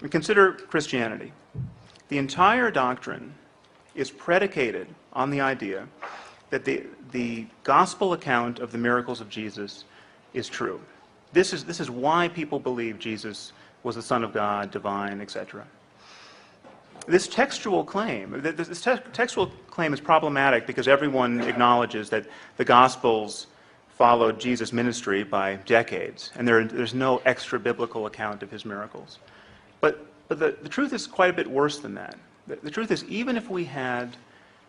And consider Christianity. The entire doctrine is predicated on the idea that the gospel account of the miracles of Jesus is true. This is why people believe Jesus was the Son of God, divine, etc. This textual claim is problematic because everyone acknowledges that the Gospels followed Jesus' ministry by decades, and there's no extra biblical account of his miracles. But the truth is quite a bit worse than that. The truth is, even if we had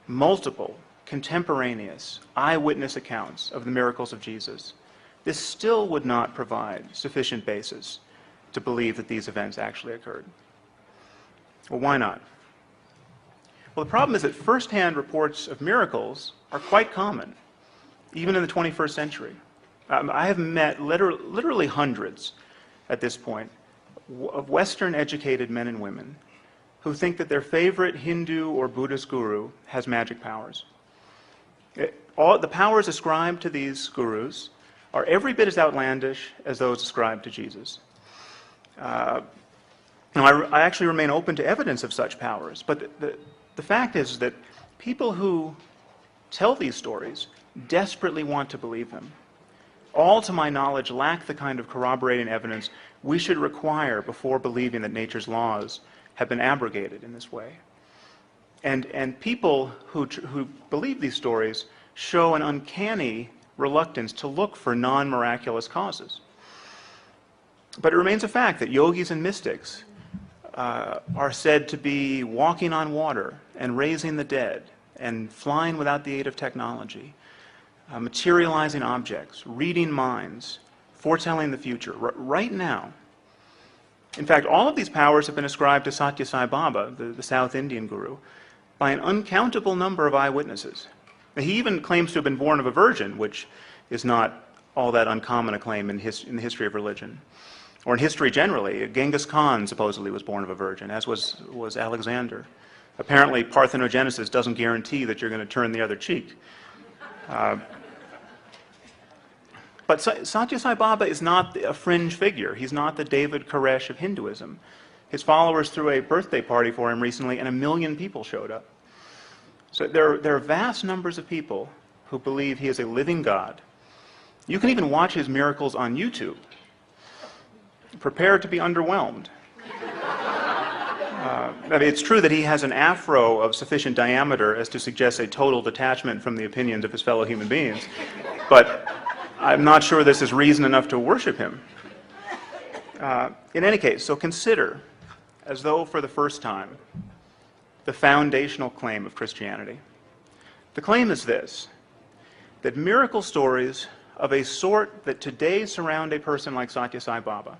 multiple contemporaneous eyewitness accounts of the miracles of Jesus, this still would not provide sufficient basis to believe that these events actually occurred. Well, why not? Well, the problem is that first-hand reports of miracles are quite common, even in the 21st century. I have met literally hundreds at this point of Western-educated men and women who think that their favorite Hindu or Buddhist guru has magic powers. The powers ascribed to these gurus are every bit as outlandish as those ascribed to Jesus. I actually remain open to evidence of such powers, but the fact is that people who tell these stories desperately want to believe them. All, to my knowledge, lack the kind of corroborating evidence we should require before believing that nature's laws have been abrogated in this way. And people who believe these stories show an uncanny reluctance to look for non-miraculous causes. But it remains a fact that yogis and mystics are said to be walking on water and raising the dead and flying without the aid of technology, materializing objects, reading minds, foretelling the future, right now. In fact, all of these powers have been ascribed to Satya Sai Baba, the South Indian guru, by an uncountable number of eyewitnesses. He even claims to have been born of a virgin, which is not all that uncommon a claim in the history of religion. Or in history generally. Genghis Khan supposedly was born of a virgin, as was Alexander. Apparently, parthenogenesis doesn't guarantee that you're going to turn the other cheek. But Satya Sai Baba is not a fringe figure. He's not the David Koresh of Hinduism. His followers threw a birthday party for him recently, and 1 million people showed up. So there are vast numbers of people who believe he is a living God. You can even watch his miracles on YouTube. Prepare to be underwhelmed. It's true that he has an afro of sufficient diameter as to suggest a total detachment from the opinions of his fellow human beings, but I'm not sure this is reason enough to worship him. In any case, so consider, as though for the first time, the foundational claim of Christianity. The claim is this, that miracle stories of a sort that today surround a person like Satya Sai Baba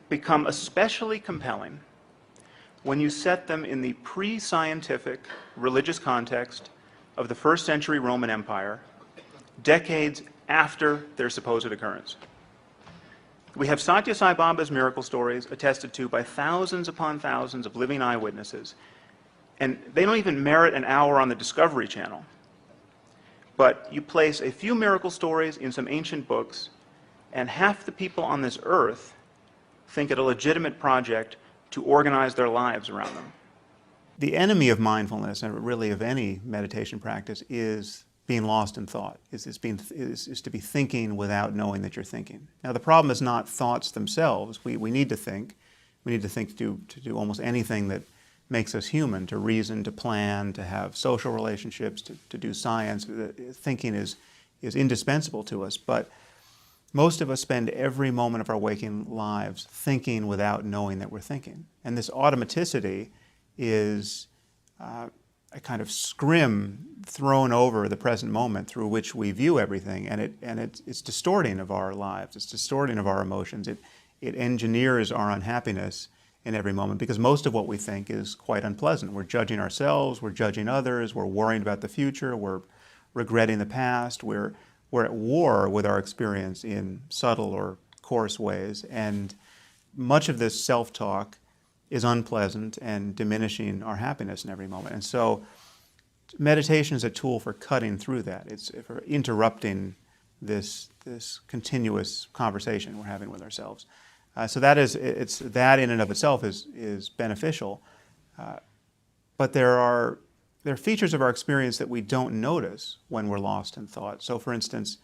become especially compelling when you set them in the pre-scientific religious context of the first century Roman Empire, decades after their supposed occurrence. We have Satya Sai Baba's miracle stories attested to by thousands upon thousands of living eyewitnesses, and they don't even merit an hour on the Discovery Channel. But you place a few miracle stories in some ancient books, and half the people on this earth think it a legitimate project to organize their lives around them. The enemy of mindfulness, and really of any meditation practice, is being lost in thought, is to be thinking without knowing that you're thinking. Now, the problem is not thoughts themselves. We need to think. We need to think to do almost anything that makes us human, to reason, to plan, to have social relationships, to do science. Thinking is indispensable to us, but most of us spend every moment of our waking lives thinking without knowing that we're thinking. And this automaticity is a kind of scrim thrown over the present moment through which we view everything, and it's distorting of our lives. It's distorting of our emotions. It engineers our unhappiness in every moment, because most of what we think is quite unpleasant. We're judging ourselves, we're judging others, we're worrying about the future, we're regretting the past, we're at war with our experience in subtle or coarse ways, and much of this self-talk is unpleasant and diminishing our happiness in every moment. And so meditation is a tool for cutting through that. It's for interrupting this continuous conversation we're having with ourselves. So that in and of itself is beneficial. But there are features of our experience that we don't notice when we're lost in thought. So, for instance,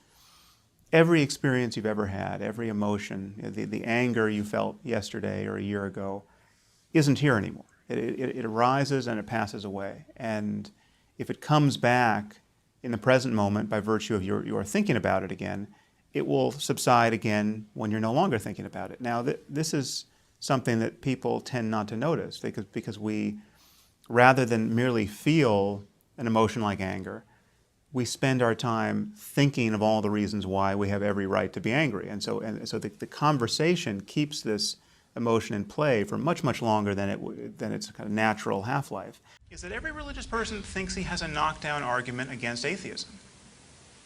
every experience you've ever had, every emotion, the anger you felt yesterday or a year ago, isn't here anymore. It arises and it passes away. And if it comes back in the present moment by virtue of your thinking about it again, it will subside again when you're no longer thinking about it. Now, this is something that people tend not to notice because we, rather than merely feel an emotion like anger, we spend our time thinking of all the reasons why we have every right to be angry. And so the conversation keeps this emotion in play for much, much longer than its kind of natural half-life. Is that every religious person thinks he has a knockdown argument against atheism.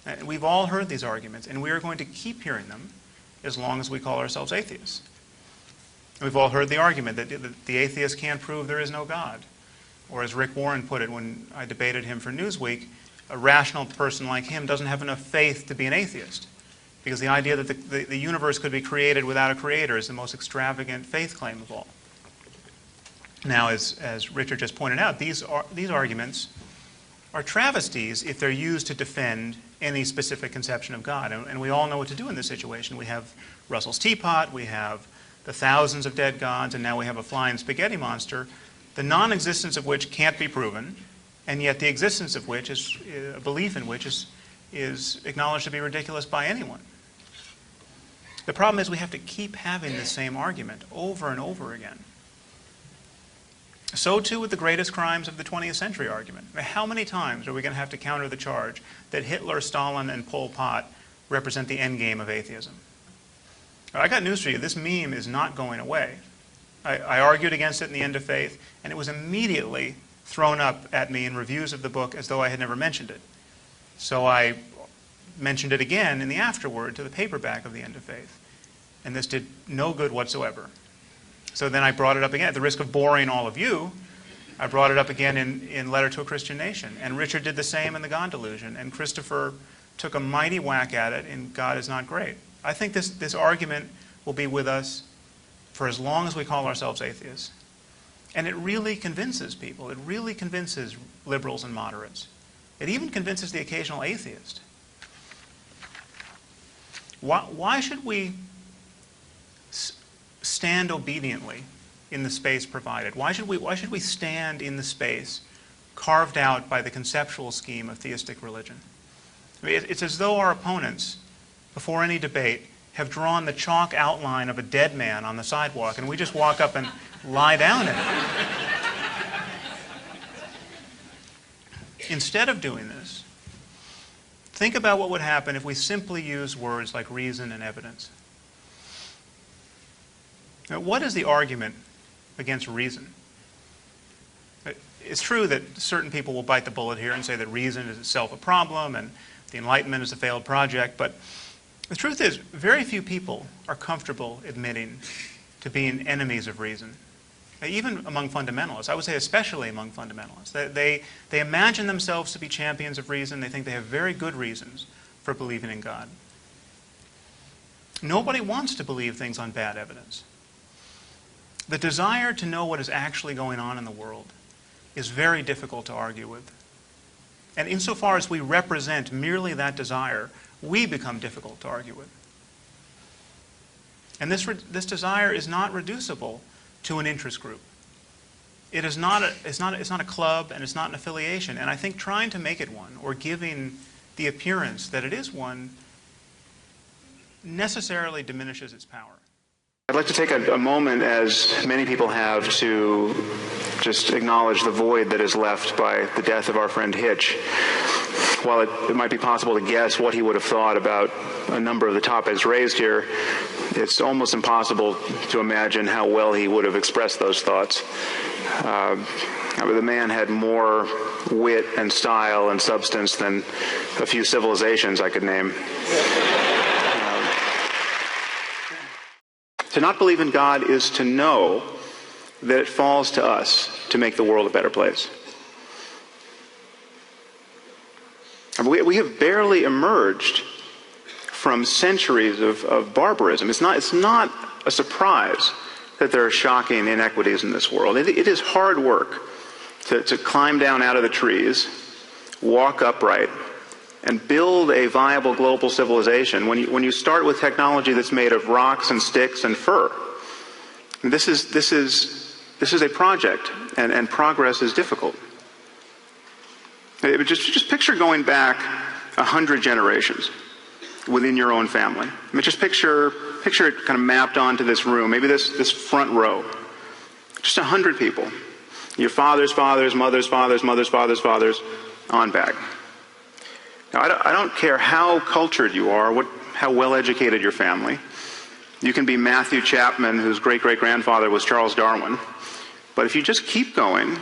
And we've all heard these arguments, and we are going to keep hearing them as long as we call ourselves atheists. And we've all heard the argument that the atheist can't prove there is no God. Or as Rick Warren put it when I debated him for Newsweek, a rational person like him doesn't have enough faith to be an atheist. Because the idea that the universe could be created without a creator is the most extravagant faith claim of all. Now, as Richard just pointed out, these arguments are travesties if they're used to defend any specific conception of God. And we all know what to do in this situation. We have Russell's teapot, we have the thousands of dead gods, and now we have a flying spaghetti monster, the non-existence of which can't be proven, and yet the existence of which is a belief in which is acknowledged to be ridiculous by anyone. The problem is we have to keep having the same argument over and over again. So too with the greatest crimes of the 20th century argument. How many times are we going to have to counter the charge that Hitler, Stalin, and Pol Pot represent the end game of atheism? I got news for you. This meme is not going away. I argued against it in The End of Faith, and it was immediately thrown up at me in reviews of the book as though I had never mentioned it. So I mentioned it again in the afterword to the paperback of The End of Faith. And this did no good whatsoever. So then I brought it up again. At the risk of boring all of you, I brought it up again in Letter to a Christian Nation. And Richard did the same in The God Delusion. And Christopher took a mighty whack at it in God is Not Great. I think this argument will be with us for as long as we call ourselves atheists. And it really convinces people. It really convinces liberals and moderates. It even convinces the occasional atheist. Why should we stand obediently in the space provided? Why should we stand in the space carved out by the conceptual scheme of theistic religion? I mean, it's as though our opponents, before any debate, have drawn the chalk outline of a dead man on the sidewalk, and we just walk up and lie down in it. Instead of doing this, think about what would happen if we simply use words like reason and evidence. Now, what is the argument against reason? It's true that certain people will bite the bullet here and say that reason is itself a problem and the Enlightenment is a failed project, but the truth is very few people are comfortable admitting to being enemies of reason. Even among fundamentalists, I would say especially among fundamentalists. They imagine themselves to be champions of reason. They think they have very good reasons for believing in God. Nobody wants to believe things on bad evidence. The desire to know what is actually going on in the world is very difficult to argue with. And insofar as we represent merely that desire, we become difficult to argue with. And this desire is not reducible to an interest group. It's not a club, and it's not an affiliation. And I think trying to make it one, or giving the appearance that it is one, necessarily diminishes its power. I'd like to take a moment, as many people have, to just acknowledge the void that is left by the death of our friend Hitch. While it might be possible to guess what he would have thought about a number of the topics raised here, it's almost impossible to imagine how well he would have expressed those thoughts. The man had more wit and style and substance than a few civilizations I could name. To not believe in God is to know that it falls to us to make the world a better place. We have barely emerged from centuries of barbarism. It's not a surprise that there are shocking inequities in this world. It is hard work to climb down out of the trees, walk upright, and build a viable global civilization when you start with technology that's made of rocks and sticks and fur. This is a project, and progress is difficult. Just picture going back 100 generations within your own family. I mean, just picture it kind of mapped onto this room, maybe this front row. Just 100 people. Your father's fathers, mother's fathers, mother's fathers' fathers, on back. Now, I don't care how cultured you are, how well-educated your family. You can be Matthew Chapman, whose great-great-grandfather was Charles Darwin. But if you just keep going,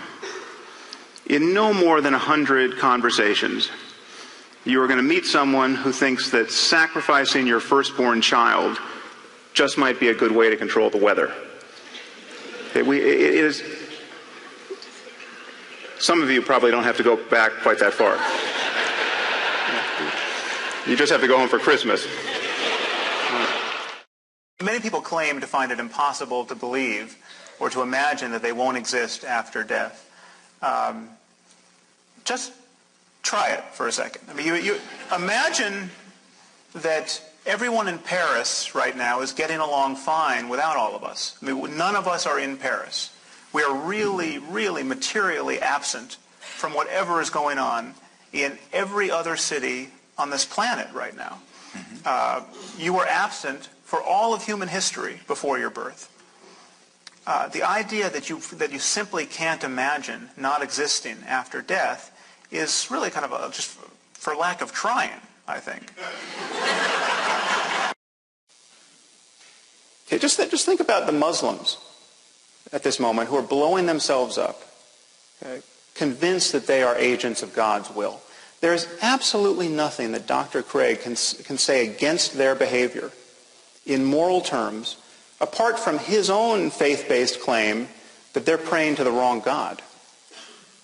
in no more than 100 conversations, you are going to meet someone who thinks that sacrificing your firstborn child just might be a good way to control the weather. It is. Some of you probably don't have to go back quite that far. You just have to go home for Christmas. Many people claim to find it impossible to believe or to imagine that they won't exist after death. Just try it for a second. I mean, you imagine that everyone in Paris right now is getting along fine without all of us. I mean, none of us are in Paris. We are really, really materially absent from whatever is going on in every other city on this planet right now. You were absent for all of human history before your birth. The idea that you simply can't imagine not existing after death is really kind of just for lack of trying, I think. Okay, just think about the Muslims at this moment who are blowing themselves up, okay, convinced that they are agents of God's will. There is absolutely nothing that Dr. Craig can say against their behavior in moral terms, apart from his own faith-based claim that they're praying to the wrong God.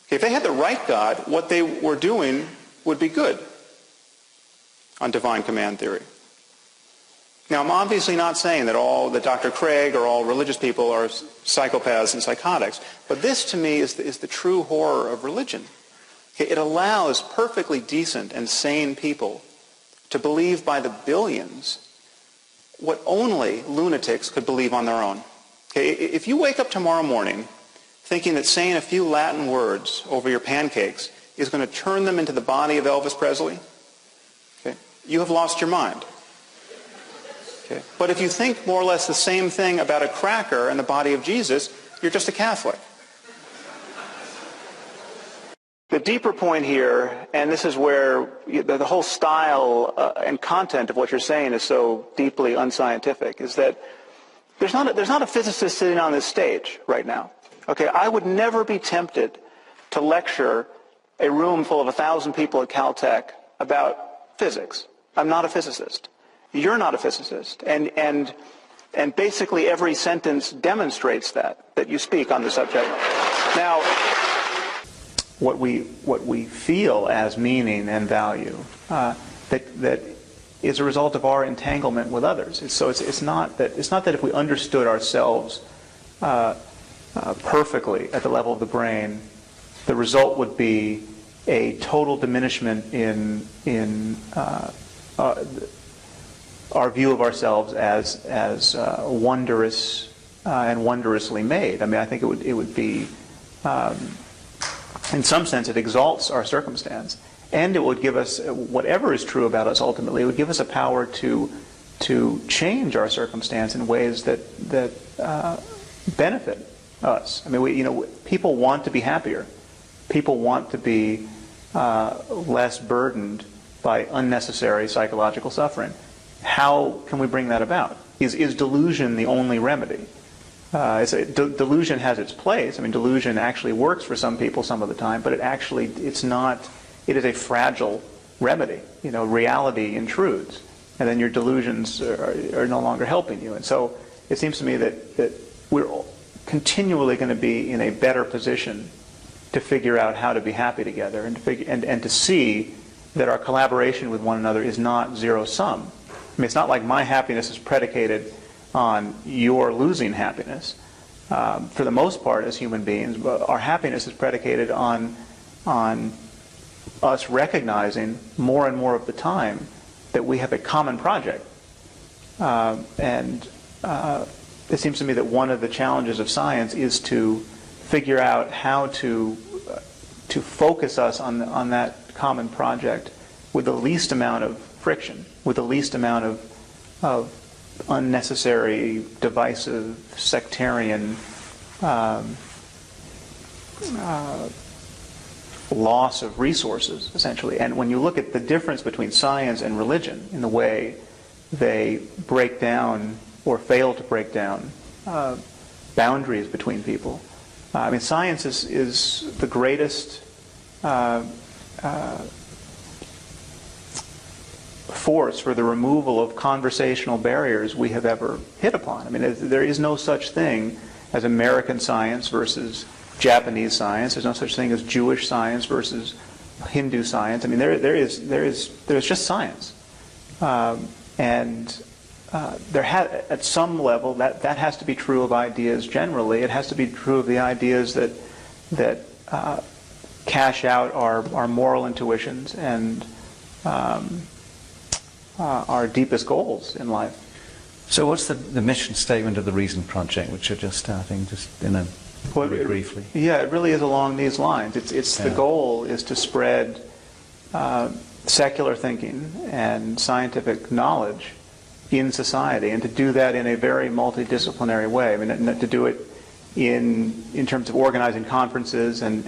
Okay, if they had the right God, what they were doing would be good on divine command theory. Now, I'm obviously not saying that Dr. Craig or all religious people are psychopaths and psychotics, but this to me is the true horror of religion. Okay, it allows perfectly decent and sane people to believe by the billions what only lunatics could believe on their own. Okay, if you wake up tomorrow morning thinking that saying a few Latin words over your pancakes is going to turn them into the body of Elvis Presley, okay, you have lost your mind. Okay. But if you think more or less the same thing about a cracker and the body of Jesus, you're just a Catholic. The deeper point here, and this is where the whole style and content of what you're saying is so deeply unscientific, is that there's not a physicist sitting on this stage right now. Okay, I would never be tempted to lecture a room full of 1,000 people at Caltech about physics. I'm not a physicist. You're not a physicist. And basically every sentence demonstrates that you speak on the subject. Now, what we feel as meaning and value, that is a result of our entanglement with others. It's not that if we understood ourselves perfectly at the level of the brain, the result would be a total diminishment in our view of ourselves as wondrous and wondrously made. I mean, I think it would be, in some sense, it exalts our circumstance, and it would give us whatever is true about us. Ultimately, it would give us a power to change our circumstance in ways that benefit us. I mean, people want to be happier. People want to be less burdened by unnecessary psychological suffering. How can we bring that about? Is delusion the only remedy? Delusion has its place. I mean, delusion actually works for some people some of the time, but it's not. It is a fragile remedy. Reality intrudes, and then your delusions are no longer helping you. And so it seems to me that we're continually going to be in a better position to figure out how to be happy together, and to see that our collaboration with one another is not zero-sum. I mean, it's not like my happiness is predicated on your losing happiness. For the most part, as human beings, our happiness is predicated on us recognizing more and more of the time that we have a common project. And it seems to me that one of the challenges of science is to figure out how to focus us on that common project with the least amount of friction, with the least amount of unnecessary, divisive, sectarian loss of resources, essentially. And when you look at the difference between science and religion in the way they break down or fail to break down boundaries between people, I mean, science is the greatest force for the removal of conversational barriers we have ever hit upon. I mean, there is no such thing as American science versus Japanese science. There's no such thing as Jewish science versus Hindu science. I mean, there's just science, and at some level that has to be true of ideas generally. It has to be true of the ideas that cash out our moral intuitions and our deepest goals in life. So what's the mission statement of the Reason Project, which you're just starting, just very briefly? Yeah, it really is along these lines. The goal is to spread secular thinking and scientific knowledge in society, and to do that in a very multidisciplinary way. I mean, to do it in terms of organizing conferences and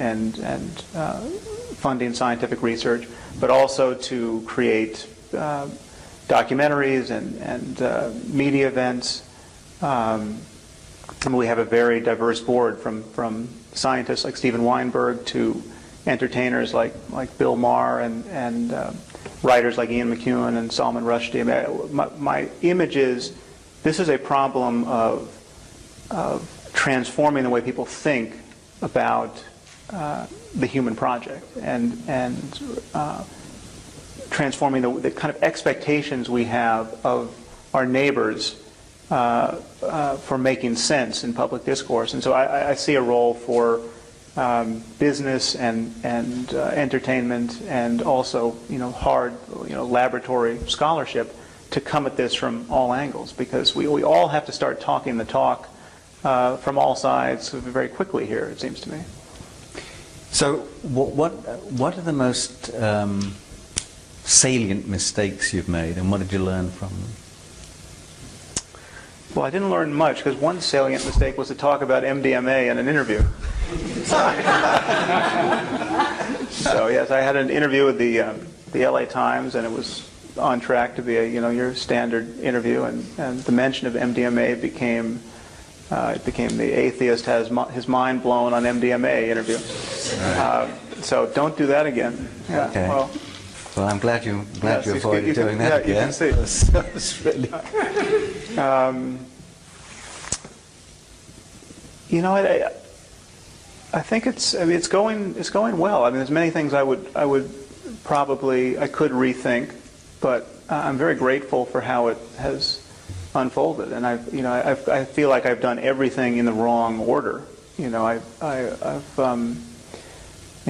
funding scientific research, but also to create documentaries and media events. And we have a very diverse board, from scientists like Steven Weinberg to entertainers like Bill Maher and writers like Ian McEwan and Salman Rushdie. I mean, my image is this is a problem of transforming the way people think about the human project and transforming the kind of expectations we have of our neighbors for making sense in public discourse. And so I see a role for business and entertainment, and also hard laboratory scholarship to come at this from all angles, because we all have to start talking the talk from all sides very quickly here, it seems to me. So what are the most salient mistakes you've made, and what did you learn from them? Well, I didn't learn much, because one salient mistake was to talk about MDMA in an interview. So yes, I had an interview with the LA Times, and it was on track to be your standard interview, and the mention of MDMA became the Atheist has his mind blown on MDMA interview. Right. So don't do that again. Yeah, okay. Well, I'm glad you avoided doing that again. You can see. It's really... I think it's going well. I mean, there's many things I could rethink, but I'm very grateful for how it has unfolded, and I feel like I've done everything in the wrong order.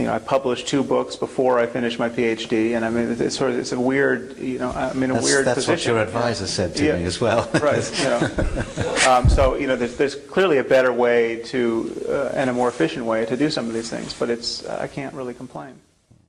I published 2 books before I finished my PhD, and I mean, it's a weird, I'm in a weird that's position. That's what your advisor said to me as well. Right. So there's clearly a better way to and a more efficient way to do some of these things, but I can't really complain.